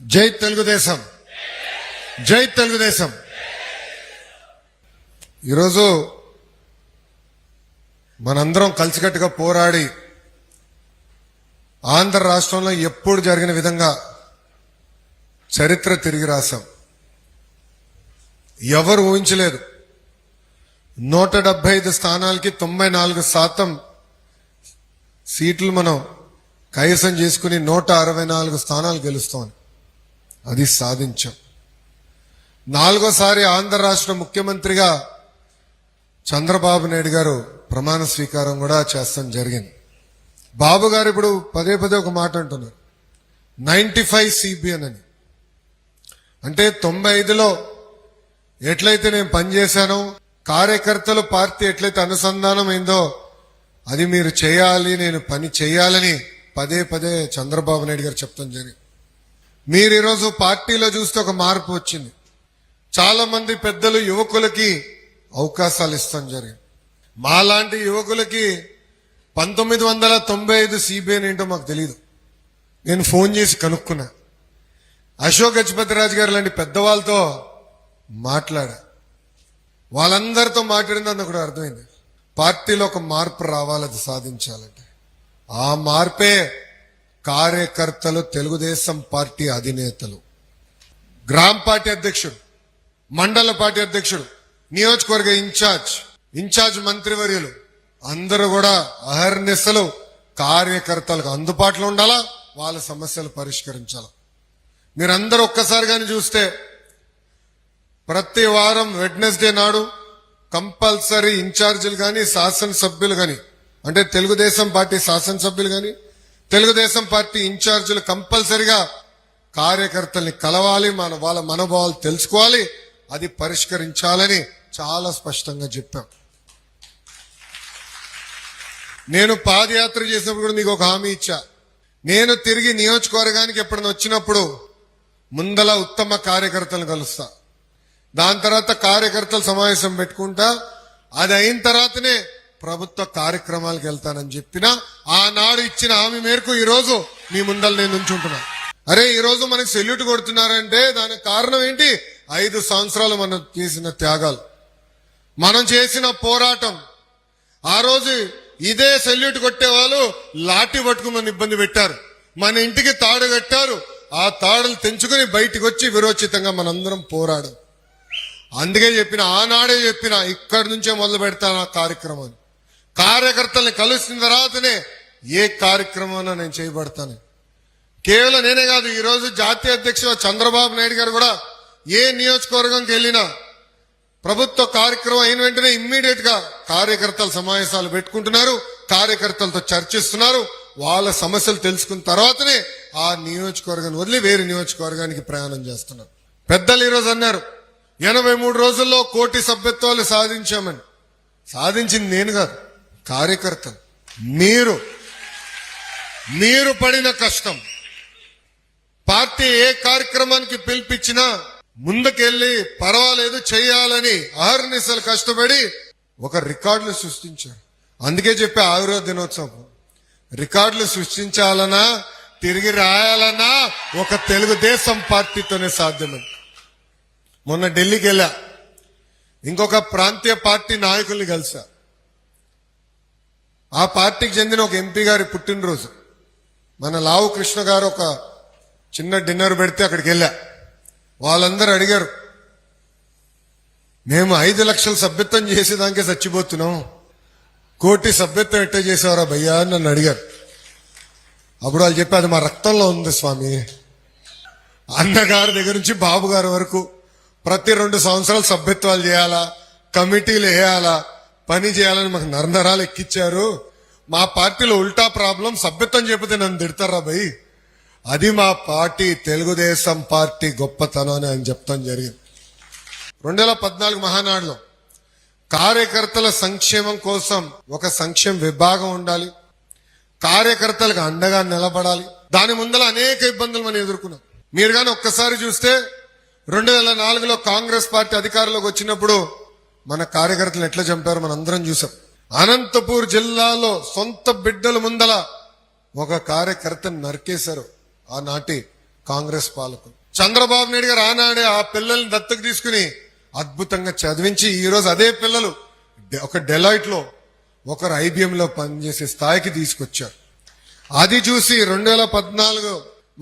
జై తెలుగుదేశం, జై తెలుగుదేశం. ఈరోజు మనందరం కలిసికట్టుగా పోరాడి ఆంధ్ర రాష్ట్రంలో ఎప్పుడు జరిగిన విధంగా చరిత్ర తిరిగి రాశాం. ఎవరు ఊహించలేదు 175 స్థానాలకి 94% సీట్లు మనం కైవసం చేసుకుని 164 స్థానాలు గెలుస్తాం. అది సాధించాం. 4వసారి ఆంధ్ర రాష్ట్ర ముఖ్యమంత్రిగా చంద్రబాబు నాయుడు గారు ప్రమాణ స్వీకారం కూడా చేస్తాం జరిగింది. బాబు గారు ఇప్పుడు పదే పదే ఒక మాట అంటున్నారు, 95 CBN అని. అంటే 95లో ఎట్లయితే నేను పనిచేశానో, కార్యకర్తలు పార్టీ ఎట్లయితే అనుసంధానం అయిందో అది మీరు చేయాలి, నేను పని చేయాలని పదే పదే చంద్రబాబు నాయుడు గారు చెప్తాం జరిగింది. మీరు ఈరోజు పార్టీలో చూస్తే ఒక మార్పు వచ్చింది. చాలా మంది పెద్దలు యువకులకి అవకాశాలు ఇస్తాం జరిగింది. మాలాంటి యువకులకి 1995 CBN ఏంటో మాకు తెలియదు. నేను ఫోన్ చేసి కనుక్కున్నా. అశోక్ గజపతిరాజు గారు లాంటి పెద్దవాళ్ళతో మాట్లాడా. వాళ్ళందరితో మాట్లాడింది కూడా అర్థమైంది, పార్టీలో ఒక మార్పు రావాలి, అది సాధించాలంటే ఆ మార్పే కార్యకర్తలు, తెలుగుదేశం పార్టీ అధినేతలు, గ్రామ పార్టీ అధ్యక్షుడు, మండల పార్టీ అధ్యక్షుడు, నియోజకవర్గ ఇన్ఛార్జ్ మంత్రివర్యులు అందరూ కూడా అహర్నిశలు కార్యకర్తలకు అందుబాటులో ఉండాలా, వాళ్ళ సమస్యలు పరిష్కరించాలా. మీరందరూ ఒక్కసారి కానీ చూస్తే ప్రతి వారం వెడ్నెస్డే నాడు కంపల్సరీ ఇన్ఛార్జీలు కానీ శాసనసభ్యులు కానీ, అంటే తెలుగుదేశం పార్టీ శాసనసభ్యులు కానీ తెలుగుదేశం పార్టీ ఇన్ఛార్జీలు కంపల్సరిగా కార్యకర్తల్ని కలవాలి, వాళ్ళ మనోభావాలు తెలుసుకోవాలి, అది పరిష్కరించాలని చాలా స్పష్టంగా చెప్పాం. నేను పాదయాత్ర చేసినప్పుడు కూడా మీకు ఒక హామీ ఇచ్చా. నేను తిరిగి నియోజకవర్గానికి ఎప్పుడైనా వచ్చినప్పుడు ముందల ఉత్తమ కార్యకర్తలను కలుస్తా, దాని తర్వాత కార్యకర్తల సమావేశం పెట్టుకుంటా, అది అయిన తర్వాతనే ప్రభుత్వ కార్యక్రమాలకు వెళ్తానని చెప్పిన ఆనాడు ఇచ్చిన హామీ మేరకు ఈ రోజు మీ ముందర నేను ఉంచుంటున్నా. అరే ఈ రోజు మనకి సెల్యూట్ కొడుతున్నారంటే దానికి కారణం ఏంటి? 5 సంవత్సరాలు మనం చేసిన త్యాగాలు, మనం చేసిన పోరాటం. ఆ రోజు ఇదే సెల్యూట్ కొట్టే వాళ్ళు లాఠీ పట్టుకుని మన ఇబ్బంది పెట్టారు, మన ఇంటికి తాడు కట్టారు, ఆ తాడులు తెంచుకుని బయటికి వచ్చి విరోచితంగా మనందరం పోరాడు. అందుకే చెప్పిన, ఆనాడే చెప్పిన, ఇక్కడి నుంచే మొదలు పెడతాను ఆ కార్యక్రమాన్ని. కార్యకర్తల్ని కలిసిన తర్వాతనే ఏ కార్యక్రమాన్ని నేను చేయబడతాను. కేవలం నేనే కాదు, ఈ రోజు జాతీయ అధ్యక్షుడు చంద్రబాబు నాయుడు గారు కూడా ఏ నియోజకవర్గంకి వెళ్ళినా ప్రభుత్వ కార్యక్రమం అయిన వెంటనే ఇమ్మీడియట్ గా కార్యకర్తల సమావేశాలు పెట్టుకుంటున్నారు, కార్యకర్తలతో చర్చిస్తున్నారు, వాళ్ళ సమస్యలు తెలుసుకున్న తర్వాతనే ఆ నియోజకవర్గాన్ని వదిలి వేరే నియోజకవర్గానికి ప్రయాణం చేస్తున్నారు. పెద్దలు ఈరోజు అన్నారు 83 రోజుల్లో 1 కోటి సభ్యత్వాలు సాధించామని. సాధించింది నేను కాదు, కార్యకర్తలు. మీరు పడిన కష్టం. పార్టీ ఏ కార్యక్రమానికి పిలిపించినా ముందుకెళ్లి పర్వాలేదు చేయాలని అహర్నిశలు కష్టపడి ఒక రికార్డులు సృష్టించారు. అందుకే చెప్పే ఆవిర్భావ దినోత్సవం రికార్డులు సృష్టించాలన్నా తిరిగి రాయాలన్నా ఒక తెలుగుదేశం పార్టీతోనే సాధ్యమే. మొన్న ఢిల్లీకి వెళ్ళా, ఇంకొక ప్రాంతీయ పార్టీ నాయకుల్ని కలిసా. ఆ పార్టీకి చెందిన ఒక ఎంపీ గారి పుట్టినరోజు, మన లావు కృష్ణ గారు ఒక చిన్న డిన్నర్ పెడితే అక్కడికి వెళ్ళా. వాళ్ళందరూ అడిగారు, మేము 5 లక్షల సభ్యత్వం చేసేదానికే చచ్చిపోతున్నాం, 1 కోటి సభ్యత్వం ఎట్ట చేసేవారా భయ్యా అని నన్ను అడిగారు. అప్పుడు వాళ్ళు చెప్పారు, మా రక్తంలో ఉంది స్వామి. అన్నగారి దగ్గర నుంచి బాబు గారి వరకు ప్రతి 2 సంవత్సరాలు సభ్యత్వాలు చేయాలా, కమిటీలు వేయాలా, పని చేయాలని మాకు నరనరాలు ఎక్కిచ్చారు. మా పార్టీలో ఉల్టా ప్రాబ్లం, సభ్యత్వం చెప్పితే నన్ను తిడతారా భయ్. అది మా పార్టీ, తెలుగుదేశం పార్టీ గొప్పతనం అని ఆయన చెప్తాం జరిగింది. 2014 మహానాడులో కార్యకర్తల సంక్షేమం కోసం ఒక సంక్షేమ విభాగం ఉండాలి, కార్యకర్తలకు అండగా నిలబడాలి. దాని ముందర అనేక ఇబ్బందులు మనం ఎదుర్కొన్నాం. మీరు కానీ ఒక్కసారి చూస్తే 2004లో కాంగ్రెస్ పార్టీ అధికారంలోకి వచ్చినప్పుడు మన కార్యకర్తలు ఎట్లా చంపారో మనం అందరం చూసాం. అనంతపూర్ జిల్లాలో సొంత బిడ్డల ముందల ఒక కార్యకర్తను నరికేశారు ఆనాటి కాంగ్రెస్ పాలకులు. చంద్రబాబు నాయుడు గారు ఆనాడే ఆ పిల్లల్ని దత్తకు తీసుకుని అద్భుతంగా చదివించి ఈ రోజు అదే పిల్లలు ఒక డెలాయిట్ లో ఒకరు IBM లో పనిచేసే స్థాయికి తీసుకొచ్చారు. అది చూసి 2014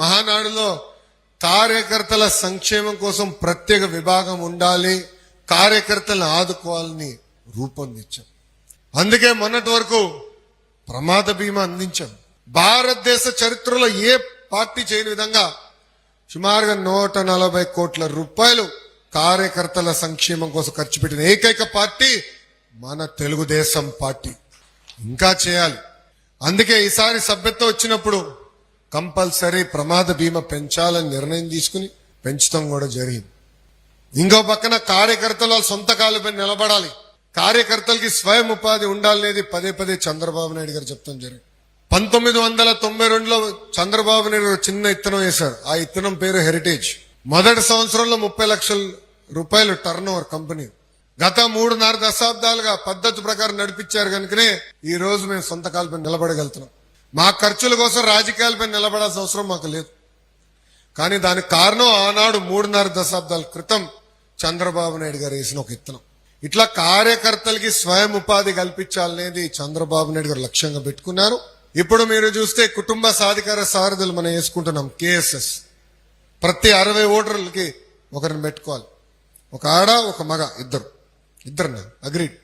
మహానాడులో కార్యకర్తల సంక్షేమం కోసం ప్రత్యేక విభాగం ఉండాలి, కార్యకర్తలను ఆదుకోవాలని రూపొందించాం. అందుకే మొన్నటి వరకు ప్రమాద బీమా అందించాం. భారతదేశ చరిత్రలో ఏ పార్టీ చేయని విధంగా సుమారుగా 140 కోట్ల రూపాయలు కార్యకర్తల సంక్షేమం కోసం ఖర్చు పెట్టిన ఏకైక పార్టీ మన తెలుగుదేశం పార్టీ. ఇంకా చేయాలి. అందుకే ఈసారి సభ్యత్వం వచ్చినప్పుడు కంపల్సరీ ప్రమాద బీమా పెంచాలని నిర్ణయం తీసుకుని పెంచడం కూడా జరిగింది. ఇంకో పక్కన కార్యకర్తలు వాళ్ళ సొంత కాళ్ళపై నిలబడాలి, కార్యకర్తలకి స్వయం ఉపాధి ఉండాలనేది పదే పదే చంద్రబాబు నాయుడు గారు చెప్తాం జరిగింది. 1992లో చంద్రబాబు నాయుడు గారు చిన్న ఇత్తనం వేశారు. ఆ ఇత్తనం పేరు హెరిటేజ్. మొదటి సంవత్సరంలో 30 లక్షల రూపాయలు టర్న్ ఓవర్ కంపెనీ. గత 3.5 దశాబ్దాలుగా పద్ధతి ప్రకారం నడిపించారు కనుకనే ఈ రోజు మేము సొంత కాళ్ళపై నిలబడగలుగుతున్నాం. మా ఖర్చుల కోసం రాజకీయాలపై నిలబడాల్సిన అవసరం మాకు లేదు. కానీ దానికి కారణం ఆనాడు 3.5 దశాబ్దాల క్రితం చంద్రబాబు నాయుడు గారు వేసిన ఒక ఇత్తనం. ఇట్లా కార్యకర్తలకి స్వయం ఉపాధి కల్పించాలనేది చంద్రబాబు నాయుడు గారు లక్ష్యంగా పెట్టుకున్నారు. ఇప్పుడు మీరు చూస్తే కుటుంబ సాధికార సారథులు మనం వేసుకుంటున్నాం, KSS. ప్రతి 60 ఓటర్లకి ఒకరిని పెట్టుకోవాలి. ఒక ఆడ ఒక మగ, ఇద్దరు అగ్రీడ్,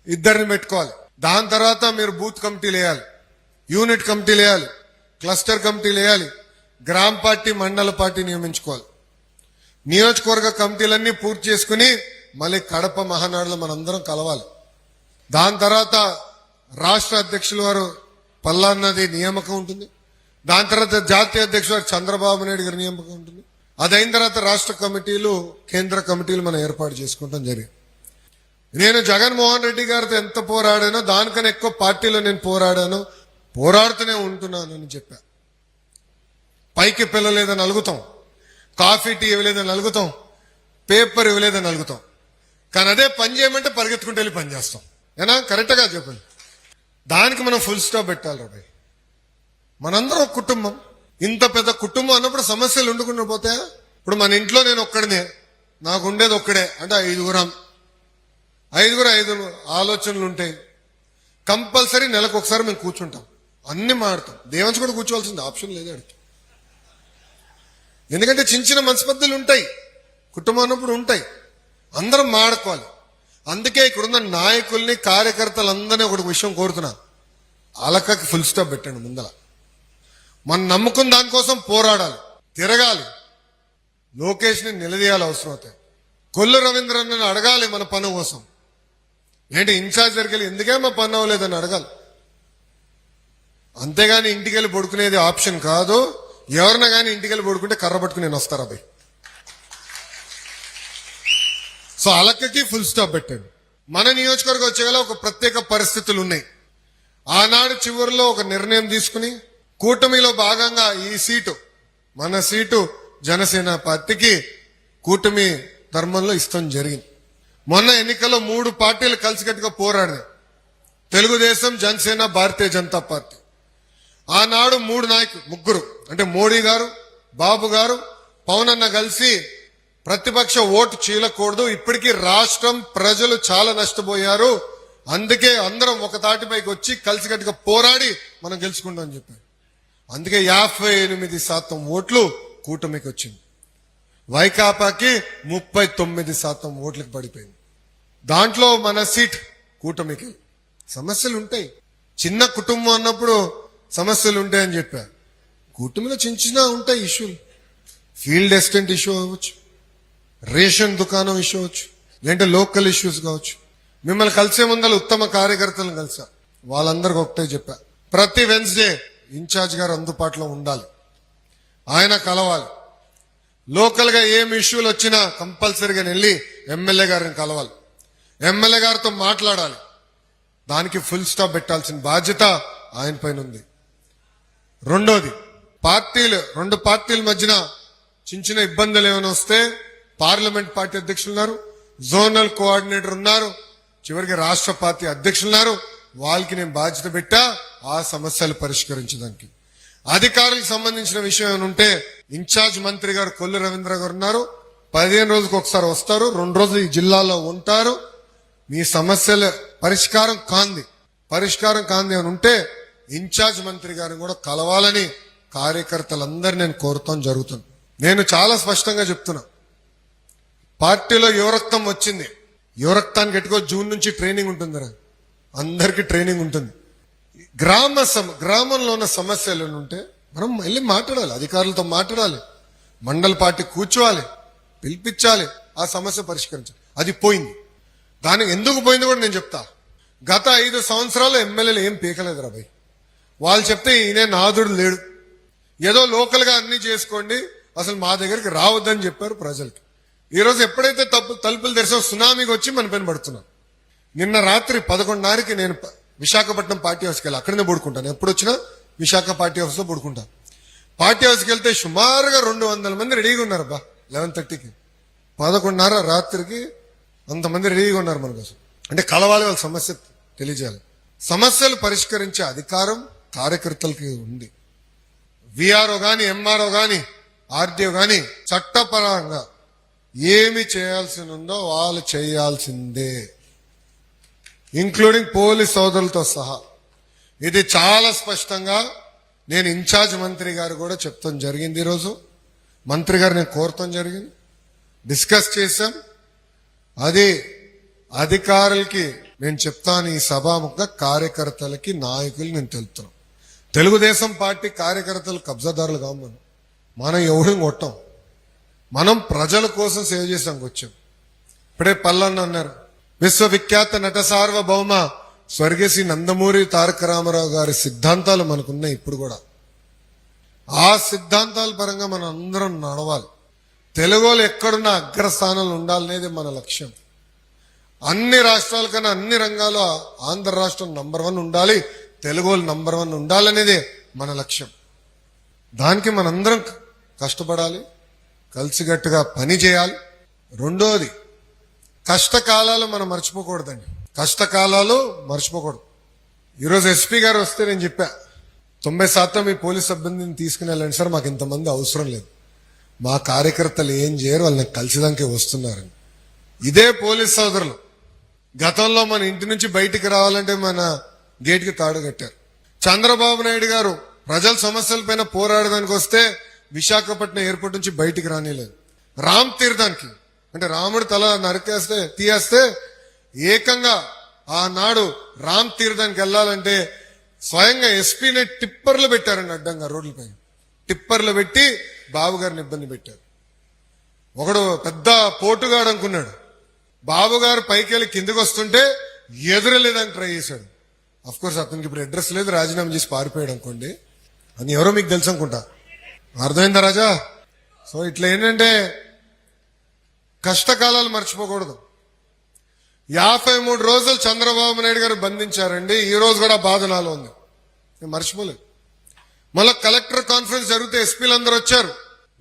ఇద్దరిని పెట్టుకోవాలి. దాని తర్వాత మీరు బూత్ కమిటీలు వేయాలి, యూనిట్ కమిటీలు వేయాలి, క్లస్టర్ కమిటీలు వేయాలి, గ్రామ పార్టీ మండల పార్టీ నియమించుకోవాలి. నియోజకవర్గ కమిటీలన్నీ పూర్తి చేసుకుని మళ్ళీ కడప మహానాడులో మనందరం కలవాలి. దాని తర్వాత రాష్ట్ర అధ్యక్షుల వారు పల్లాన్నది నియామకం ఉంటుంది. దాని తర్వాత జాతీయ అధ్యక్షుడు వారు చంద్రబాబు నాయుడు గారి నియామకం ఉంటుంది. అదైన తర్వాత రాష్ట్ర కమిటీలు, కేంద్ర కమిటీలు మనం ఏర్పాటు చేసుకుంటాం జరిగింది. నేను జగన్మోహన్ రెడ్డి గారితో ఎంత పోరాడానో దానికన్నా ఎక్కువ పార్టీలో నేను పోరాడుతూనే ఉంటున్నాను అని చెప్పా. పైకి పిల్లలేదని అలుగుతాం, కాఫీ టీ ఇవ్వలేదని అలుగుతాం, పేపర్ ఇవ్వలేదని అలుగుతాం. కానీ అదే పని చేయమంటే పరిగెత్తుకుంటూ వెళ్ళి పని చేస్తాం. ఏనా? కరెక్ట్గా చెప్పండి. దానికి మనం ఫుల్ స్టాప్ పెట్టాలి రాబాయ్. మనందరం ఒక కుటుంబం. ఇంత పెద్ద కుటుంబం అన్నప్పుడు సమస్యలు ఉండకుండా పోతాయా? ఇప్పుడు మన ఇంట్లో నేను ఒక్కడినే, నాకు ఉండేది ఒక్కడే అంటే ఐదుగురు 5 ఆలోచనలు ఉంటాయి. కంపల్సరీ నెలకు ఒకసారి మేము కూర్చుంటాం, అన్ని మాడతాం. దేవంశ కూడా కూర్చోవాల్సింది, ఆప్షన్ లేదు అడిగి. ఎందుకంటే చిన్న మనస్పర్ధలు ఉంటాయి, కుటుంబం అన్నప్పుడు ఉంటాయి, అందరం మాడుకోవాలి. అందుకే ఇక్కడున్న నాయకుల్ని, కార్యకర్తలందరినీ ఒక విషయం కోరుతున్నా, అలకకి ఫుల్ స్టాప్ పెట్టండి. ముందల మనం నమ్ముకున్న దానికోసం పోరాడాలి, తిరగాలి, లోకేష్ని నిలదీయాలి. అవసరం అవుతాయి. కొల్లు రవీంద్రని అడగాలి మన పని కోసం. ఏంటి ఇన్ఛార్జ్ దగ్గరికి ఎందుకే మా పని అవ్వలేదని అడగాలి. అంతేగాని ఇంటికి వెళ్ళి పడుకునేది ఆప్షన్ కాదు. ఎవరినా కానీ ఇంటికి వెళ్ళి పడుకుంటే కర్ర పట్టుకుని నేను వస్తారా భయ్. సో అలక్కకి ఫుల్ స్టాప్ పెట్టండి. మన నియోజకవర్గం వచ్చేగల ఒక ప్రత్యేక పరిస్థితులు ఉన్నాయి. ఆనాడు చివరిలో ఒక నిర్ణయం తీసుకుని కూటమిలో భాగంగా ఈ సీటు, మన సీటు జనసేన పార్టీకి కూటమి ధర్మంలో ఇష్టం జరిగింది. మొన్న ఎన్నికల్లో 3 పార్టీలు కలిసికట్టుగా పోరాడినాయి, తెలుగుదేశం, జనసేన, భారతీయ జనతా పార్టీ. ఆనాడు 3 నాయకులు, ముగ్గురు అంటే మోడీ గారు, బాబు గారు, పవన్ అన్న కలిసి ప్రతిపక్ష ఓటు చీలకూడదు, ఇప్పటికీ రాష్ట్రం ప్రజలు చాలా నష్టపోయారు, అందుకే అందరం ఒక తాటిపైకి వచ్చి కలిసికట్టుగా పోరాడి మనం గెలుచుకుంటాం అని చెప్పారు. అందుకే 58% ఓట్లు కూటమికి వచ్చింది. వైకాపాకి 39% ఓట్లకు పడిపోయింది. దాంట్లో మన సీట్ కూటమికి. సమస్యలు ఉంటాయి, చిన్న కుటుంబం అన్నప్పుడు సమస్యలు ఉంటాయని చెప్పారు. కూటమిలో చిన్న ఉంటాయి ఇష్యూలు. ఫీల్డ్ అసిస్టెంట్ ఇష్యూ అవ్వచ్చు, రేషన్ దుకాణం ఇష్యూ అవ్వచ్చు, లేదంటే లోకల్ ఇష్యూస్ కావచ్చు. మిమ్మల్ని కలిసే ముందర ఉత్తమ కార్యకర్తలను కలిసా, వాళ్ళందరికీ ఒకటే చెప్పా, ప్రతి వెన్స్డే ఇన్ఛార్జ్ గారు అందుబాటులో ఉండాలి, ఆయన కలవాలి. లోకల్ గా ఏం ఇష్యూలు వచ్చినా కంపల్సరీగా వెళ్ళి ఎమ్మెల్యే గారిని కలవాలి, ఎమ్మెల్యే గారితో మాట్లాడాలి. దానికి ఫుల్ స్టాప్ పెట్టాల్సిన బాధ్యత ఆయన పైన ఉంది. రెండోది, రెండు పార్టీల మధ్యన చిన్న ఇబ్బందులు ఏమైనా వస్తే పార్లమెంట్ పార్టీ అధ్యక్షులు ఉన్నారు, జోనల్ కోఆర్డినేటర్ ఉన్నారు, చివరికి రాష్ట్ర పార్టీ అధ్యక్షులు ఉన్నారు. వాళ్ళకి నేను బాధ్యత పెట్టా ఆ సమస్యలు పరిష్కరించడానికి. అధికారులకు సంబంధించిన విషయం ఏమైనా ఉంటే ఇన్ఛార్జ్ మంత్రి గారు కొల్లు రవీంద్ర గారు ఉన్నారు. 15 రోజులకు ఒకసారి వస్తారు, 2 రోజులు ఈ జిల్లాలో ఉంటారు. మీ సమస్యల పరిష్కారం కాంది అని ఉంటే ఇన్ఛార్జ్ మంత్రి గారిని కూడా కలవాలని కార్యకర్తలందరూ నేను కోరుతాం జరుగుతుంది. నేను చాలా స్పష్టంగా చెప్తున్నా, పార్టీలో యువరక్తం వచ్చింది. యువరక్తానికి ఎట్టుకో జూన్ నుంచి ట్రైనింగ్ ఉంటుందిరా, అందరికీ ట్రైనింగ్ ఉంటుంది. గ్రామంలో ఉన్న సమస్యలు ఉంటే మనం వెళ్ళి మాట్లాడాలి, అధికారులతో మాట్లాడాలి, మండల పార్టీ కూర్చోవాలి, పిలిపించాలి, ఆ సమస్య పరిష్కరించాలి. అది పోయింది. దానికి ఎందుకు పోయింది కూడా నేను చెప్తా. గత 5 సంవత్సరాలు ఎమ్మెల్యేలు ఏం పీకలేదు రాబాయ్. వాళ్ళు చెప్తే ఈయన నాదుడు లేడు, ఏదో లోకల్ గా అన్ని చేసుకోండి, అసలు మా దగ్గరికి రావద్దని చెప్పారు ప్రజలకి. ఈ రోజు ఎప్పుడైతే తలుపులు తెరిసో సునామీకి వచ్చి మన పైన పడుతున్నాం. నిన్న రాత్రి 11:30కి నేను విశాఖపట్నం పార్టీ హౌస్కి వెళ్ళి అక్కడనే పడుకుంటాను. ఎప్పుడు వచ్చినా విశాఖ పార్టీ హౌస్ లో పడుకుంటాను. పార్టీ హౌస్కి వెళ్తే సుమారుగా 200 మంది రెడీగా ఉన్నారు. 11:30కి 11:30 రాత్రికి అంతమంది రెడీగా ఉన్నారు మన కోసం. అంటే కలవాలి, వాళ్ళ సమస్య తెలియజేయాలి. సమస్యలు పరిష్కరించే అధికారం కార్యకర్తలకి ఉంది. విఆర్ఓ గాని, ఎంఆర్ఓ గాని, ఆర్డీఓ గాని చట్టపరంగా ఏమి చేయాల్సి ఉందో వాళ్ళు చేయాల్సిందే, ఇంక్లూడింగ్ పోలీస్ సోదరులతో సహా. ఇది చాలా స్పష్టంగా నేను ఇన్ఛార్జ్ మంత్రి గారు కూడా చెప్తాం జరిగింది. ఈరోజు మంత్రి గారు నేను కోరతాం జరిగింది, డిస్కస్ చేశాం. అది అధికారులకి నేను చెప్తాను, ఈ సభాముఖంగా కార్యకర్తలకి, నాయకులు నేను తెలుపుతున్నాను. తెలుగుదేశం పార్టీ కార్యకర్తలు కబ్జాదారులు కావు. మనం ఎవరిని కొట్టాం, మనం ప్రజల కోసం సేవ చేసానికి వచ్చాం. ఇప్పుడే పల్లన్న అన్నారు, విశ్వవిఖ్యాత నట సార్వభౌమ స్వర్గశ్రీ నందమూరి తారక రామారావు గారి సిద్ధాంతాలు మనకున్నాయి. ఇప్పుడు కూడా ఆ సిద్ధాంతాల పరంగా మనం అందరం నడవాలి. తెలుగులో ఎక్కడున్న అగ్రస్థానంలో ఉండాలనేది మన లక్ష్యం. అన్ని రాష్ట్రాల కన్నా అన్ని రంగాల్లో ఆంధ్ర రాష్ట్రం నంబర్ 1 ఉండాలి, తెలుగు నంబర్ 1 ఉండాలనేదే మన లక్ష్యం. దానికి మనందరం కష్టపడాలి, కలిసిగట్టుగా పని చేయాలి. రెండోది, కష్టకాలాలు మనం మర్చిపోకూడదండి. కష్టకాలాలు మర్చిపోకూడదు. ఈరోజు ఎస్పీ గారు వస్తే నేను చెప్పా, 90% మీ పోలీస్ సిబ్బందిని తీసుకుని వెళ్ళండి సార్, మాకు ఇంతమంది అవసరం లేదు, మా కార్యకర్తలు ఏం చేయరు, వాళ్ళని కలిసిదాకే వస్తున్నారని. ఇదే పోలీస్ సోదరులు గతంలో మన ఇంటి నుంచి బయటికి రావాలంటే మన గేట్కి తాడు కట్టారు. చంద్రబాబు నాయుడు గారు ప్రజల సమస్యలపైన పోరాడడానికి వస్తే విశాఖపట్నం ఎయిర్పోర్ట్ నుంచి బయటికి రానిలేదు. రామ్ తీర్థానికి అంటే రాముడు తల తీయేస్తే ఏకంగా ఆనాడు రామ్ తీర్థానికి వెళ్ళాలంటే స్వయంగా ఎస్పీనే టిప్పర్లు పెట్టారండి, అడ్డంగా రోడ్లపై టిప్పర్లు పెట్టి బాబు గారిని ఇబ్బంది పెట్టారు. ఒకడు పెద్ద పోటుగాడు అనుకున్నాడు, బాబు గారు పైకి వెళ్ళి కిందకి వస్తుంటే ఎదురలేదని ట్రై చేశాడు. అఫ్ కోర్స్ అతనికి ఇప్పుడు అడ్రస్ లేదు, రాజీనామా చేసి పారిపోయాడు అనుకోండి. అని ఎవరో మీకు తెలుసు అనుకుంటా. అర్థమైందా రాజా? సో ఇట్లా ఏంటంటే కష్టకాలాలు మర్చిపోకూడదు. 53 రోజులు చంద్రబాబు నాయుడు గారు బంధించారండి. ఈ రోజు కూడా బాధ నాలో ఉంది, నేను మర్చిపోలేదు. మళ్ళీ కలెక్టర్ కాన్ఫరెన్స్ జరిగితే ఎస్పీలు అందరూ వచ్చారు.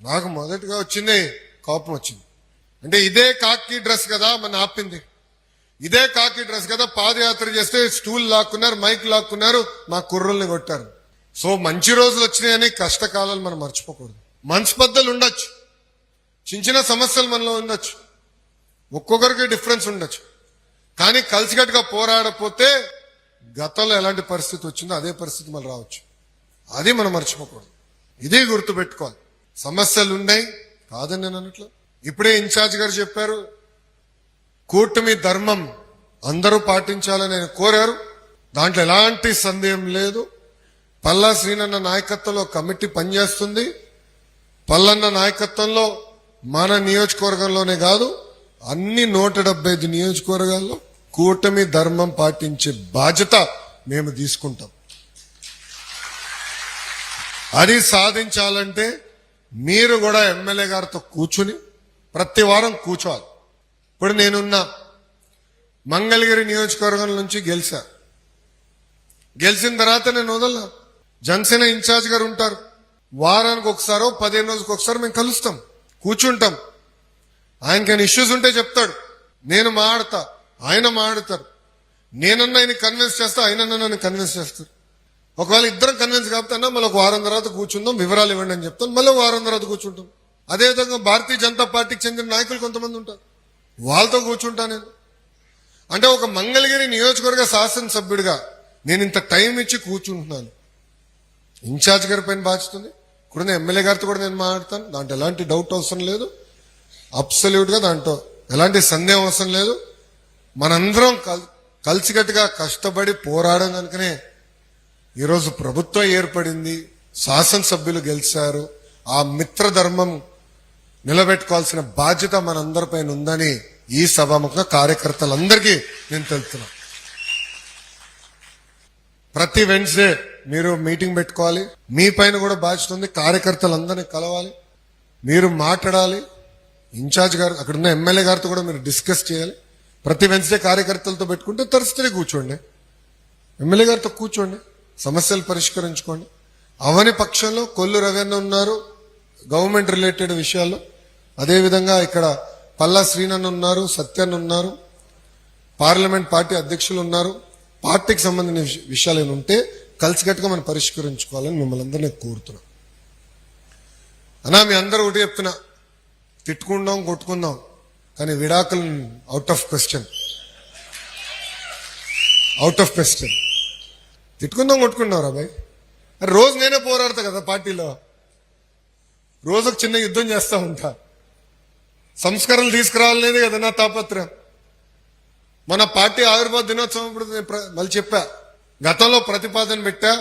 నాకు మొదటిగా వచ్చింది కోపం వచ్చింది. అంటే ఇదే కాకి డ్రెస్ కదా మన ఆపింది, ఇదే కాకి డ్రెస్ కదా పాదయాత్ర చేస్తే స్టూల్ లాక్కున్నారు, మైక్ లాక్కున్నారు, మా కుర్రల్ని కొట్టారు. సో మంచి రోజులు వచ్చినాయని కష్టకాలాలు మనం మర్చిపోకూడదు. మనస్పర్ధలు ఉండొచ్చు, చిన్న చిన్న సమస్యలు మనలో ఉండొచ్చు, ఒక్కొక్కరికి డిఫరెన్స్ ఉండొచ్చు, కానీ కలిసికట్టుగా పోరాడపోతే గతంలో ఎలాంటి పరిస్థితి వచ్చిందో అదే పరిస్థితి మళ్ళీ రావచ్చు. అది మనం మర్చిపోకూడదు, ఇదే గుర్తుపెట్టుకోవాలి. సమస్యలు ఉన్నాయి కాదని నేను అన్నట్లు. ఇప్పుడే ఇన్ఛార్జ్ గారు చెప్పారు, కూటమి ధర్మం అందరూ పాటించాలని ఆయన కోరారు. దాంట్లో ఎలాంటి సందేహం లేదు. పల్లా శ్రీనన్న నాయకత్వంలో కమిటీ పనిచేస్తుంది. పల్లన్న నాయకత్వంలో మన నియోజకవర్గంలోనే కాదు అన్ని 175 నియోజకవర్గాల్లో కూటమి ధర్మం పాటించే బాధ్యత మేము తీసుకుంటాం. అది సాధించాలంటే మీరు కూడా ఎమ్మెల్యే గారితో కూర్చుని ప్రతి వారం కూర్చోవాలి. ఇప్పుడు నేనున్న మంగళగిరి నియోజకవర్గం నుంచి గెలిచిన తర్వాత నేను వదలనా, జనసేన ఇన్ఛార్జ్ గారు ఉంటారు, వారానికి ఒకసారో 15 రోజులకు ఒకసారి మేము కలుస్తాం, కూర్చుంటాం. ఆయనకైనా ఇష్యూస్ ఉంటే చెప్తాడు, నేను మాట్లాడతా, ఆయన మాట్లాడతారు. నేనన్నా ఆయన కన్విన్స్ చేస్తా, ఆయన నన్ను కన్విన్స్ చేస్తారు. ఒకవేళ ఇద్దరం కన్విన్స్ కాకపోతే మళ్ళీ ఒక వారం తర్వాత కూర్చుందాం, వివరాలు ఇవ్వండి అని చెప్తాను, మళ్ళీ వారం తర్వాత కూర్చుంటాం. అదేవిధంగా భారతీయ జనతా పార్టీకి చెందిన నాయకులు కొంతమంది ఉంటారు, వాళ్ళతో కూర్చుంటా నేను. అంటే ఒక మంగళగిరి నియోజకవర్గ శాసనసభ్యుడిగా నేను ఇంత టైం ఇచ్చి కూర్చుంటున్నాను. ఇన్ఛార్జ్ గారి పైన బాధ్యత ఉంది, ఇక్కడున్న ఎమ్మెల్యే గారితో కూడా నేను మాట్లాడతాను, దాంట్లో ఎలాంటి డౌట్ అవసరం లేదు, అబ్సల్యూట్ గా దాంట్లో ఎలాంటి సందేహం అవసరం లేదు. మనందరం కలిసికట్టుగా కష్టపడి పోరాడడం కనుకనే ఈరోజు ప్రభుత్వం ఏర్పడింది, శాసనసభ్యులు గెలిచారు. ఆ మిత్రధర్మం నిలబెట్టుకోవాల్సిన బాధ్యత మనందరిపైన ఉందని ఈ సభాముఖంగా కార్యకర్తలందరికీ నేను తెలుపుతున్నా. ప్రతి వెన్స్డే మీరు మీటింగ్ పెట్టుకోవాలి, మీ పైన కూడా బాధ్యత ఉంది. కార్యకర్తలందరినీ కలవాలి, మీరు మాట్లాడాలి. ఇన్ఛార్జ్ గారు అక్కడ ఉన్న ఎమ్మెల్యే గారితో కూడా మీరు డిస్కస్ చేయాలి. ప్రతి వెన్స్డే కార్యకర్తలతో పెట్టుకుంటే తరచుగా కూర్చోండి, ఎమ్మెల్యే గారితో కూర్చోండి, సమస్యలు పరిష్కరించుకోండి. అవని పక్షంలో కొల్లు రవీణ ఉన్నారు గవర్నమెంట్ రిలేటెడ్ విషయాల్లో, అదేవిధంగా ఇక్కడ పల్లా శ్రీనన్న ఉన్నారు, సత్యన్న ఉన్నారు, పార్లమెంట్ పార్టీ అధ్యక్షులు ఉన్నారు. పార్టీకి సంబంధించిన విషయాలు ఏమైనా ఉంటే కలిసికట్టుగా మనం పరిష్కరించుకోవాలని మిమ్మల్ని అందరినీ కోరుతున్నాం. అన్నా మీ అందరూ ఒకటి చెప్తున్నా, తిట్టుకుందాం కొట్టుకుందాం కానీ విడాకులు అవుట్ ఆఫ్ క్వశ్చన్. తిట్టుకుందాం కొట్టుకుందాం రా బాయ్. రోజు నేనే పోరాడతా కదా పార్టీలో, రోజు ఒక చిన్న యుద్ధం చేస్తా ఉంటా. సంస్కరణలు తీసుకురావాలనేది కదా నా తాపత్రయం. మన పార్టీ ఆవిర్భావ దినోత్సవం ఇప్పుడు మళ్ళీ చెప్పా, గతంలో ప్రతిపాదన పెట్టా,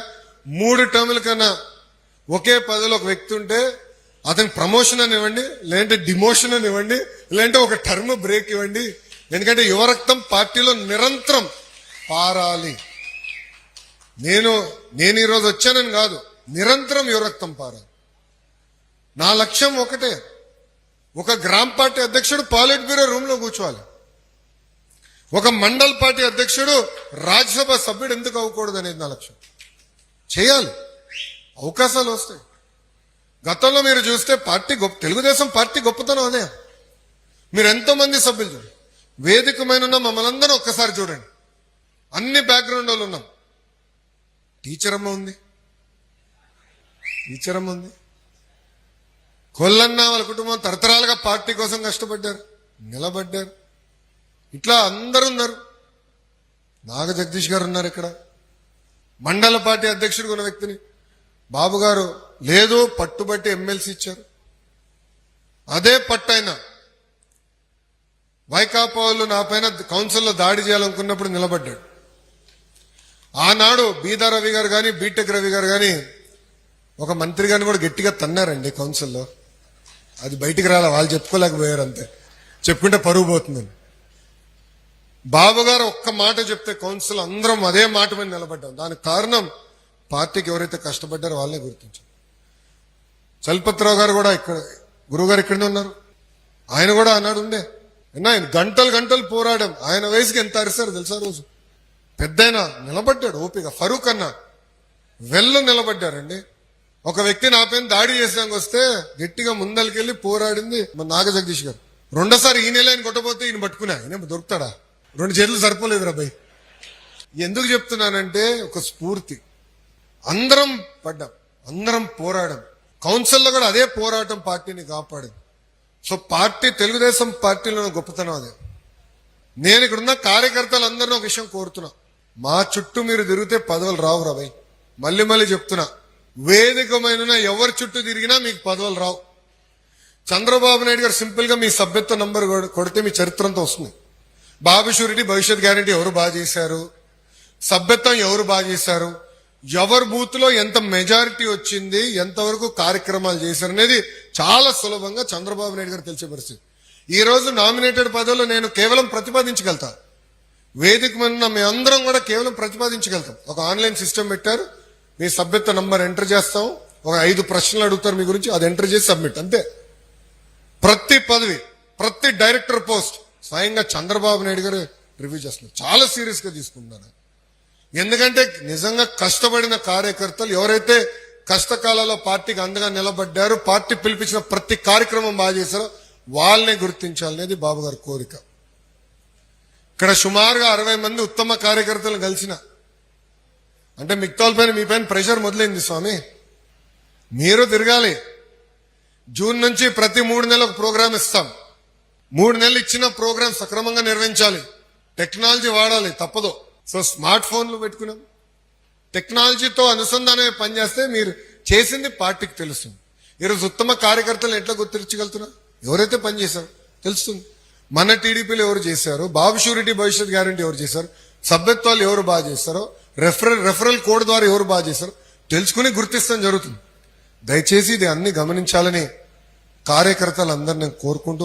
3 టర్ముల కన్నా ఒకే పదవిలో ఒక వ్యక్తి ఉంటే అతనికి ప్రమోషన్ అని ఇవ్వండి, లేదంటే డిమోషన్ అని ఇవ్వండి, లేదంటే ఒక టర్మ్ బ్రేక్ ఇవ్వండి. ఎందుకంటే యువరక్తం పార్టీలో నిరంతరం పారాలి. నేను ఈరోజు వచ్చానని కాదు, నిరంతరం యువరక్తం పారాలి. నా లక్ష్యం ఒకటే, ఒక గ్రామ పార్టీ అధ్యక్షుడు పాలిట్ బ్యూరో రూమ్ లో కూర్చోవాలి, ఒక మండల్ పార్టీ అధ్యక్షుడు రాజ్యసభ సభ్యుడు ఎందుకు అవ్వకూడదు అనేది నా లక్ష్యం. చేయాలి, అవకాశాలు వస్తాయి. గతంలో మీరు చూస్తే పార్టీ తెలుగుదేశం పార్టీ గొప్పతనం అదే. మీరు ఎంతో మంది సభ్యులు చూడండి, వేదిక మీద ఉన్న మమ్మల్ని అందరూ ఒక్కసారి చూడండి, అన్ని బ్యాక్గ్రౌండ్ వాళ్ళు ఉన్నాం. టీచర్ అమ్మ ఉంది, కొల్లన్న వాళ్ళ కుటుంబం తరతరాలుగా పార్టీ కోసం కష్టపడ్డారు, నిలబడ్డారు. ఇట్లా అందరూ ఉన్నారు. నాగ జగదీష్ గారు ఉన్నారు ఇక్కడ, మండల పార్టీ అధ్యక్షుడు ఉన్న వ్యక్తిని బాబు గారు లేదు పట్టుబట్టి ఎమ్మెల్సీ ఇచ్చారు. అదే పట్టైనా వైకాపా వాళ్ళు నా పైన కౌన్సిల్లో దాడి చేయాలనుకున్నప్పుడు నిలబడ్డాడు. ఆనాడు బీదా రవి గారు కానీ బీటెక్ రవి గారు కానీ ఒక మంత్రి గారిని కూడా గట్టిగా తన్నారండి కౌన్సిల్లో. అది బయటికి రాలే, వాళ్ళు చెప్పుకోలేకపోయారు, అంతే. చెప్పుకుంటే పరుగు పోతుందని. బాబు గారు ఒక్క మాట చెప్తే కౌన్సిల్ అందరం అదే మాట మీద నిలబడ్డాం. దానికి కారణం పార్టీకి ఎవరైతే కష్టపడ్డారో వాళ్ళే గుర్తించారు. చలపతిరావు గారు కూడా ఇక్కడ, గురువుగారు ఇక్కడనే ఉన్నారు, ఆయన కూడా ఆనాడు ఉండే. ఆయన గంటలు పోరాడాం. ఆయన వయసుకి ఎంత అరిశారు తెలుసా? రోజు పెద్దయిన నిలబడ్డాడు ఓపిక. ఫరూక్ అన్న వెళ్ళు నిలబడ్డారండి. ఒక వ్యక్తి నా పైన దాడి చేసాక వస్తే గట్టిగా ముందరికెళ్ళి పోరాడింది మన నాగ జగదీష్ గారు. రెండోసారి ఈ నెల ఆయన కొట్టబోతే ఈయన పట్టుకున్నా, ఆయన దొరుకుతాడా? 2 చేతులు సరిపోలేదు రా భయ్. ఎందుకు చెప్తున్నానంటే ఒక స్ఫూర్తి. అందరం పడ్డాం, అందరం పోరాడాం. కౌన్సిల్లో కూడా అదే పోరాటం పార్టీని కాపాడింది. సో పార్టీ, తెలుగుదేశం పార్టీలో గొప్పతనం అదే. నేను ఇక్కడున్న కార్యకర్తలందరినీ ఒక విషయం కోరుతున్నా, మా చుట్టూ మీరు తిరిగితే పదవులు రావు రా భయ్. మళ్ళీ చెప్తున్నా, వేదికమైన ఎవరి చుట్టూ తిరిగినా మీకు పదవులు రావు. చంద్రబాబు నాయుడు గారు సింపుల్ గా మీ సభ్యత్వ నంబర్ కొడితే మీ చరిత్ర అంతా వస్తుంది. బాబు షూరిటీ, భవిష్యత్ గ్యారంటీ ఎవరు బాగా చేశారు, సభ్యత్వం ఎవరు బాగా చేశారు, ఎవరి బూత్ లో ఎంత మెజారిటీ వచ్చింది, ఎంతవరకు కార్యక్రమాలు చేశారు అనేది చాలా సులభంగా చంద్రబాబు నాయుడు గారు తెలిసే పరిస్థితి. ఈ రోజు నామినేటెడ్ పదవుల్లో నేను కేవలం ప్రతిపాదించగలుగుతా, వేదిక మీద మీ అందరం కూడా కేవలం ప్రతిపాదించగలుగుతాం. ఒక ఆన్లైన్ సిస్టమ్ పెట్టారు, మీ సభ్యత్వ నంబర్ ఎంటర్ చేస్తాం, ఒక 5 ప్రశ్నలు అడుగుతారు మీ గురించి, అది ఎంటర్ చేసి సబ్మిట్, అంతే. ప్రతి పదవి, ప్రతి డైరెక్టర్ పోస్ట్ స్వయంగా చంద్రబాబు నాయుడు గారు రివ్యూ చేస్తున్నారు. చాలా సీరియస్ గా తీసుకుంటున్నారు. ఎందుకంటే నిజంగా కష్టపడిన కార్యకర్తలు ఎవరైతే కష్టకాలంలో పార్టీకి అండగా నిలబడ్డారు, పార్టీ పిలిపించిన ప్రతి కార్యక్రమం బాగా చేశారో వాళ్ళనే గుర్తించాలనేది బాబు గారి కోరిక. ఇక్కడ సుమారుగా 60 మంది ఉత్తమ కార్యకర్తలు కలిసిన అంటే మిగతాల పైన మీ పైన ప్రెషర్ మొదలైంది స్వామి. మీరు తిరగాలి. జూన్ నుంచి ప్రతి 3 నెలలకు ప్రోగ్రామ్ ఇస్తాం. 3 నెలలు ఇచ్చిన ప్రోగ్రామ్ సక్రమంగా నిర్వహించాలి. టెక్నాలజీ వాడాలి, తప్పదు. సో స్మార్ట్ ఫోన్లు పెట్టుకున్నాం. టెక్నాలజీతో అనుసంధానమే పనిచేస్తే మీరు చేసింది పార్టీకి తెలుస్తుంది. ఈరోజు ఉత్తమ కార్యకర్తలు ఎట్లా గుర్తించగలుగుతున్నా? ఎవరైతే పనిచేశారో తెలుస్తుంది. మన టీడీపీలో ఎవరు చేశారు, బాబు షూరిటీ భవిష్యత్ గ్యారంటీ ఎవరు చేశారు, సభ్యత్వాలు ఎవరు బాగా చేస్తారో, రెఫరల్ కోడ్ ద్వారా ఎవరు బాగా చేశారో తెలుసుకుని గుర్తిస్తాం జరుగుతుంది. దయచేసి ఇది అన్ని గమనించాలని కార్యకర్తలందరినీ కోరుకుంటూ